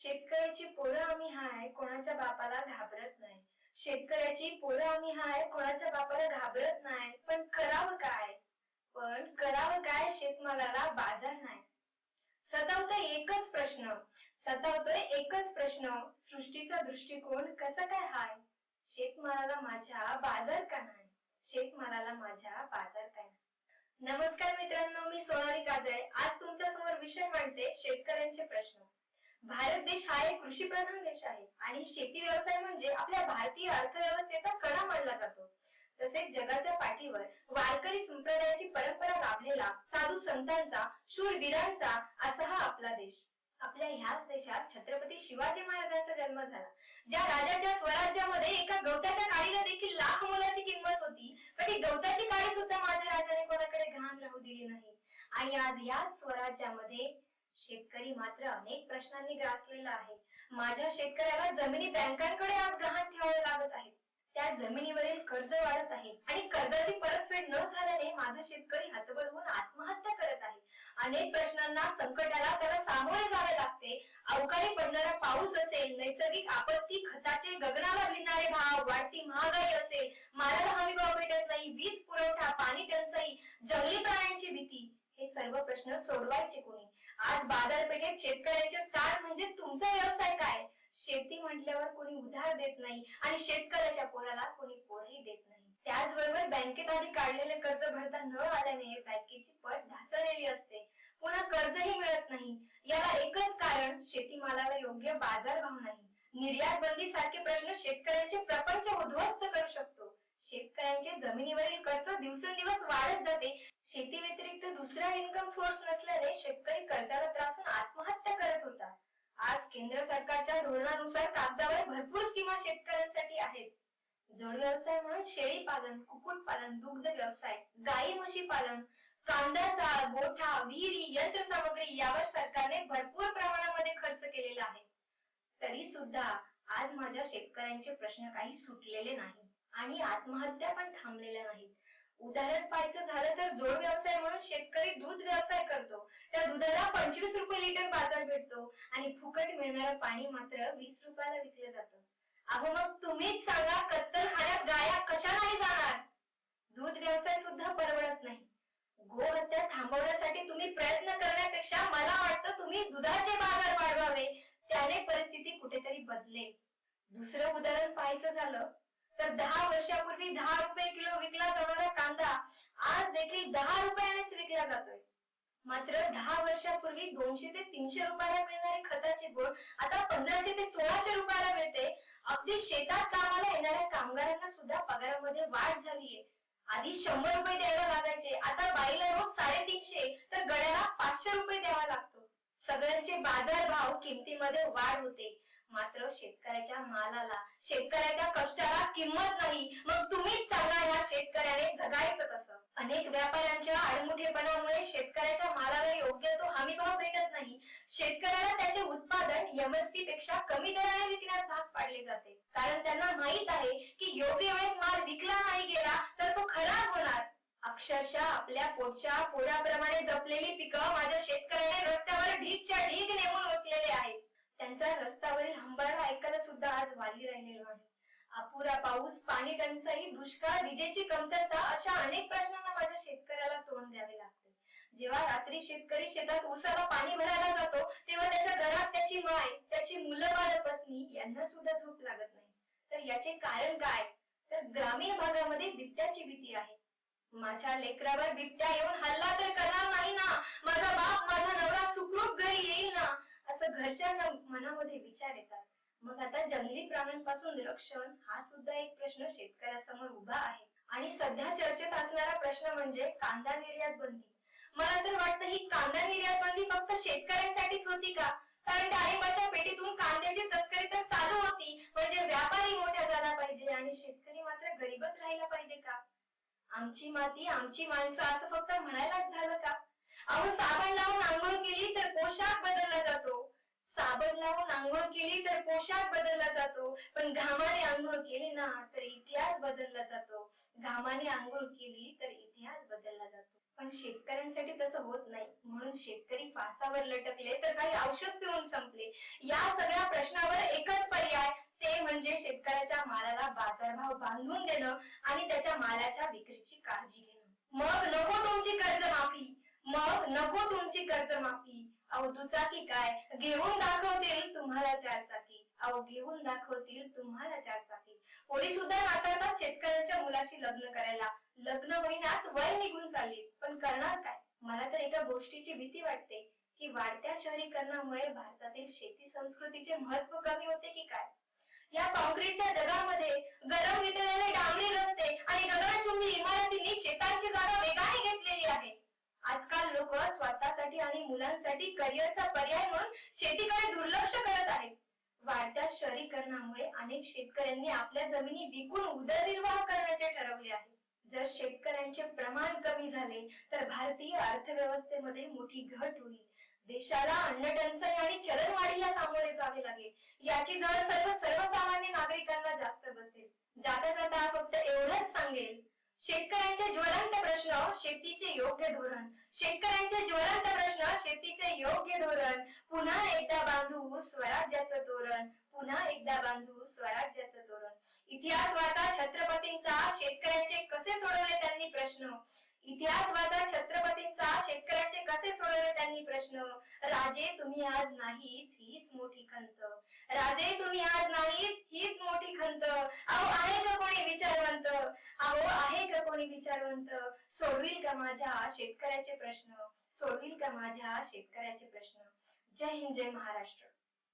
शेतकऱ्याची पोरं आम्ही हाय कोणाच्या बापाला घाबरत नाही. शेतकऱ्याची पोरं आम्ही हाय कोणाच्या बापाला घाबरत नाही. पण करावं काय शेतमालाला बाजार नाही. सतावतोय एकच प्रश्न सृष्टीचा दृष्टिकोन कसा काय हाय. शेतमालाला माझ्या बाजार का नाही. नमस्कार मित्रांनो, मी सोनाली काजळे आज तुमच्या समोर विषय मांडते शेतकऱ्यांचे प्रश्न. भारत देश हा एक कृषी प्रधान देश आहे आणि शेती व्यवसाय म्हणजे आपल्या भारतीय अर्थव्यवस्थेचा कणा मानला जातो. तसेच जगाच्या पाठीवर वारकरी संप्रदायाची परंपरा लाभलेला, साधू संतांचा, शूरवीरांचा असा हा आपला देश. आपल्या ह्याच देशात छत्रपती शिवाजी महाराजांचा जन्म झाला. ज्या राजाच्या स्वराज्यामध्ये एका गवताच्या काडीला देखील लाख मोलाची किंमत होती, कधी गवताची काडी सुद्धा माझ्या राजाने कोणाकडे घाण राहू दिली नाही. आणि आज याच स्वराज्यामध्ये शेतकरी मात्र अनेक प्रश्नांनी ग्रासलेला आहे. माझ्या शेतकऱ्याला जमिनी बँकांकडे आज गहाण ठेवावे लागत आहे. त्या जमिनीवरील कर्ज वाढत आहे आणि कर्जाची परतफेड न झाल्याने माझा शेतकरी हतबल होऊन आत्महत्या करत आहे. अनेक प्रश्नांना, संकटाला त्याला सामोरे जावे लागते. अवकाळी पडणारा पाऊस असेल, नैसर्गिक आपत्ती, खताचे गगनाला भिडणारे भाव, वाढती महागाई असेल, मालाला हमी भाव भेटत नाही, वीज पुरवठा, पाणी टंचाई, जंगली प्राण्यांची भीती, हे सर्व प्रश्न सोडवायचे कोणी. आज बाजारपेठेत शेतकऱ्यांचे स्थान म्हणजे तुमचा व्यवसाय काय. शेती म्हटल्यावर कोणी उधार देत नाही आणि शेतकऱ्याच्या पोराला कोणी पोरही देत नाही. त्याचबरोबर बँकेत आधी काढलेले कर्ज भरता न आल्याने बँकेची पत ढासळलेली असते. पुन्हा कर्जही मिळत नाही. याला एकच कारण, शेतीमालाला योग्य बाजारभाव नाही. निर्यात बंदी सारखे प्रश्न शेतकऱ्यांचे प्रपंच उद्ध्वस्त करू शकतो. शेतकऱ्यांचे जमिनीवरील कर्ज दिवसेंदिवस वाढत जाते. शेती व्यतिरिक्त दुसरा इन्कम सोर्स नसल्याने शेतकरी कर्जाला त्रासून आत्महत्या करत होता. आज केंद्र सरकारच्या धोरणानुसार कागदावर भरपूर स्कीमा शेतकऱ्यांसाठी आहेत. जोड व्यवसाय म्हणून शेळी पालन, कुक्कुट पालन, दुग्ध व्यवसाय, गाई म्हशी पालन, कांद्याचा गोठा, विहिरी, यंत्रसामग्री यावर सरकारने भरपूर प्रमाणामध्ये खर्च केलेला आहे. तरी सुद्धा आज माझ्या शेतकऱ्यांचे प्रश्न काही सुटलेले नाही आणि आत्महत्या पण थांबलेल्या नाहीत. उदाहरण पाहायचं झालं तर जोड व्यवसाय म्हणून शेतकरी दूध व्यवसाय करतो. त्या दुधाला 25 रुपये लिटर बाजार भेटतो आणि फुकट मिळणारं पाणी मात्र 20 रुपयाला विकलं जातं. अहो मग तुम्हीच सांगा, कत्तलखान्यात गाया कशालाही जाणार. दूध व्यवसाय सुद्धा परवडत नाही. गोहत्या थांबवण्यासाठी तुम्ही प्रयत्न करण्यापेक्षा मला वाटतं तुम्ही दुधाचे बाजार वाढवावे, त्याने परिस्थिती कुठेतरी बदलेल. दुसरं उदाहरण पाहायचं झालं तर 10 वर्षापूर्वी 10 रुपये किलो विकला जाणारा कांदा आज देखील 10 रुपयानेच विकला जातोय. मात्र 10 वर्षापूर्वी 200 ते 300 रुपयाला मिळणारी खताची बोळ आता 1500 ते 1600 रुपयाला मिळते. अगदी शेतात कामाला येणाऱ्या कामगारांना सुद्धा पगारामध्ये वाढ झालीये. आधी 100 रुपये द्यावे लागायचे, आता बाईला रोज 350 तर गड्याला 500 रुपये द्यावा लागतो. सगळ्यांचे बाजारभाव किमतीमध्ये वाढ होते, मात्र शेतकऱ्याच्या मालाला, शेतकऱ्याच्या कष्टाला किंमत नाही. मग तुम्हीच सांगा, ह्या शेतकऱ्याने जगायचं कसं. अनेक व्यापाऱ्यांच्या आडमुठेपणामुळे शेतकऱ्याच्या मालाला योग्य तो हमी भाव भेटत नाही. शेतकऱ्याला त्याचे उत्पादन एमएसपी पेक्षा कमी दराने विकण्यास भाग पाडले जाते, कारण त्यांना माहित आहे की योग्य वेळेत माल विकला नाही गेला तर तो खराब होणार. अक्षरशः आपल्या पोटच्या पोराप्रमाणे जपलेली पिकं माझ्या शेतकऱ्याने रस्त्यावर ढीगच्या ढीग नेमून ओतलेले आहेत. त्यांचा रस्त्यावरील हंबरडा ऐकायला सुद्धा आज वाली राहिलेलो आहे. अपुरा पाऊस, पाणी टंचाई, दुष्काळ, विजेची कमतरता अशा अनेक प्रश्नांना माझ्या शेतकऱ्याला तोंड द्यावे लागते. जेव्हा रात्री शेतकरी शेतात ऊसाला पाणी भरायला जातो तेव्हा त्याच्या घरात त्याची माय, त्याची मुलं, बाळ, पत्नी यांना सुद्धा झोप लागत नाही. तर याचे कारण काय? तर ग्रामीण भागामध्ये बिबट्याची भीती आहे. माझ्या लेकरावर बिबट्या येऊन हल्ला तर करणार नाही ना, माझा बाप, माझा नवरा सुखरूप घरी येईल ना, असं घरच्या मनामध्ये विचार येतात. मग आता जंगली प्राण्यांपासून रक्षण हा सुद्धा एक प्रश्न शेतकऱ्यासमोर उभा आहे. आणि सध्या चर्चेत असणारा प्रश्न म्हणजे कांदा निर्यात बंदी. मला तर वाटतं ही कांदा निर्यात बंदी फक्त शेतकऱ्यांसाठीच होती का? कारण डाळिंबाच्या पेटीतून कांद्याची तस्करी तर चालू होती, म्हणजे व्यापारी मोठा झाला पाहिजे आणि शेतकरी मात्र गरीबच राहिला पाहिजे का? आमची माती, आमची माणसं असं फक्त म्हणायलाच झालं का? अहो, साबण लावून आंघोळ केली तर पोशाख बदलला जातो. पण घामाने आंघोळ केली ना तर इतिहास बदलला जातो. पण शेतकऱ्यांसाठी तसं होत नाही. म्हणून शेतकरी फासावर लटकले तर काही औषध पिऊन संपले. या सगळ्या बाजारभाव बांधून देणं आणि त्याच्या मालाच्या विक्रीची काळजी घेणं. मग नको तुमची कर्जमाफी, मग नको तुमची कर्जमाफी. अहो दुचाकी काय घेऊन दाखवतील तुम्हाला चारचाकी, अहो घेऊन दाखवतील तुम्हाला चारचाकी. पोलीस सुद्धा नाकारतात शेतकऱ्यांच्या मुलाशी लग्न करायला. लग्न होईनात वय निघून चालली, पण करणार काय? मला तर एका गोष्टीची भीती वाटते की वाढत्या शहरीकरणामुळे भारतातील शेती संस्कृतीचे महत्व कमी होते की काय? या कॉन्क्रीटच्या जगामध्ये गरम वितळलेले डांबरी रस्ते आणि गगनचुंबी इमारतींनी शेतांची जागा वेगाने घेतलेली आहे. आजकाल लोक स्वतःसाठी आणि मुलांसाठी करिअरचा पर्याय म्हणून शेतीकडे दुर्लक्ष करत आहेत. वाढत्या शहरीकरणामुळे अनेक शेतकऱ्यांनी आपल्या जमिनी विकून उदरनिर्वाह करण्याचे ठरवले आहे. जर शेतकऱ्यांचे प्रमाण कमी झाले तर भारतीय अर्थव्यवस्थेमध्ये मोठी घट होईल. देशाला अन्न टंचाई आणि चलनवाढीला सामोरे जावे लागेल. याची झळ सर्वसामान्य नागरिकांना जास्त बसेल. जाता जाता फक्त एवढंच सांगेल, शेतकऱ्यांचे ज्वलंत प्रश्न शेतीचे योग्य धोरण, शेतकऱ्यांचे ज्वलंत प्रश्न शेतीचे योग्य धोरण. पुन्हा एकदा बांधू स्वराज्याचं तोरण, पुन्हा एकदा बांधू स्वराज्याचं तोरण. इतिहास वाचा छत्रपतींचा, शेतकऱ्यांचे कसे सोडवले त्यांनी प्रश्न. इतिहास वाचा छत्रपतींचा, शेतकऱ्यांचे कसे सोडवले त्यांनी प्रश्न. राजे तुम्ही आज नाहीच हीच मोठी खंत, राजे तुम्ही आज नाहीत हीच मोठी खंत. अहो आहे का कोणी विचारवंत, अहो आहे का कोणी विचारवंत. सोडविल का माझ्या शेतकऱ्याचे प्रश्न, सोडविल का माझ्या शेतकऱ्याचे प्रश्न. जय हिंद, जय महाराष्ट्र.